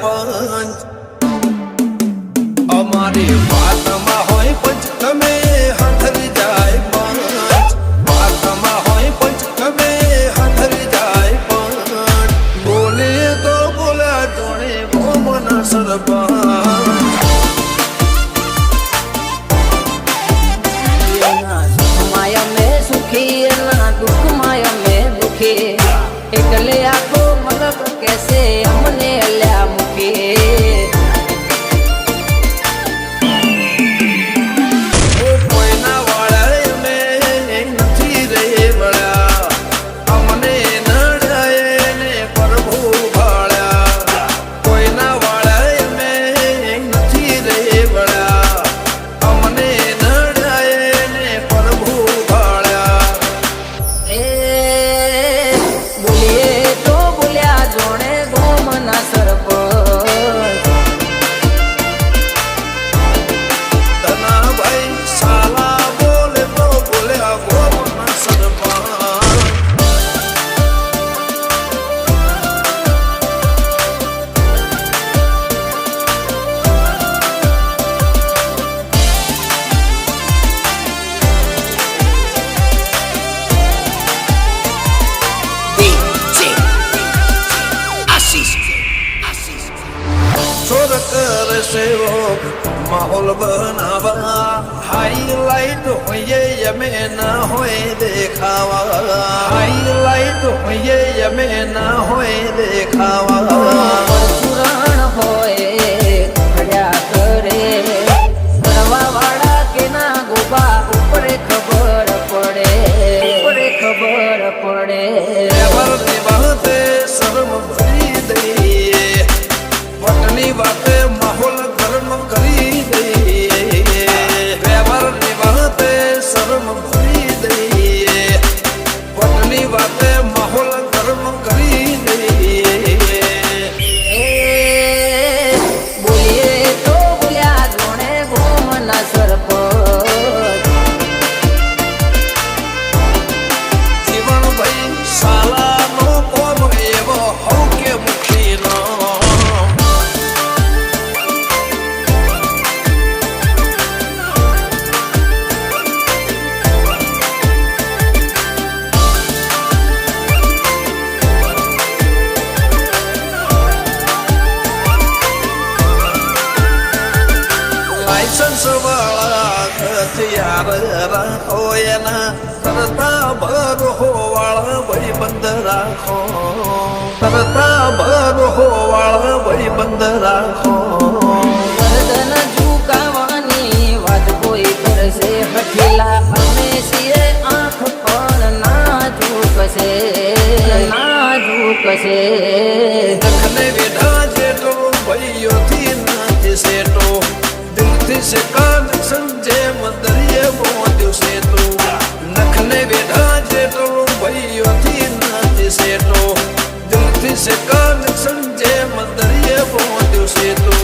પંચ અમારી વાતમાં હોય પંચ તમે હાથરી જાય પંચ વાતમાં હોય પંચ તમે હાથરી જાય પંચ બોલે તો બોલ્યા જોડે ગોમના સરપંચ માયા મેં સુખી ના દુઃખ માયા મેં દુખી એટલે આખો મલક કેસે અમને અલ્યા મૂકી કોઈના વાળા અમે નથી રે વળ્યા અમને નડાય ને પ્રભુ ભાળ્યા કોઈના વાળા અમે નથી રે વળ્યા અમને નડાય ને પ્રભુ ભાળ્યા એ બોલીએ તો બોલ્યા જોણે ગોમના સરપંચ ધનાભાઈ સાલા બોલે તો બોલ્યા ગોમના સરપંચ छोड़ कर सेवक माहौल बनावा हाईलाइट होइए यमे न होए देखावा हाईलाइट होइए यमे न होए देखावा પરશુરાણ હોય ખડ્યા કરે કરવા વાળા કે ના ગોબા ઉપરે ખબર પડે વ્યવહારની વાતે શરમ ભરી દઈએ વટની વાતે માહોલ ગરમ કરી દઈએ વ્યવહારની વાતે શરમ ભરી દઈએ વટની વાતે માહોલ ગરમ કરી દઈએ એ બોલીએ તો બોલ્યા જોણે ગોમના સરપંચ જીવનભાઈ સાલાનો કોમ એવો હઉ કે મુખીનો લાયસન્સ વાળા હથિયાર રાખો એના કરતા ભરો વાળા ભાઈ બંધ રાખો કરતા ભરો વાળા ભાઈ બંધ રાખો ગરદન ઝુકાવાની વાત કોઈ કરશે હઠીલા અમે છીએ આંખ પણ ના ઝૂકશે નખને વેઢા જેટલો ભાઈઓથી નથી સેટો દિલથી સે કનેક્શન જેમ દરિયે પહોંચ્યું છે તું નખને વેઢા જેટલો ભાઈઓથી નથી સેટો દિલથી સે કનેક્શન જેમ દરિયે પહોંચ્યું છે તું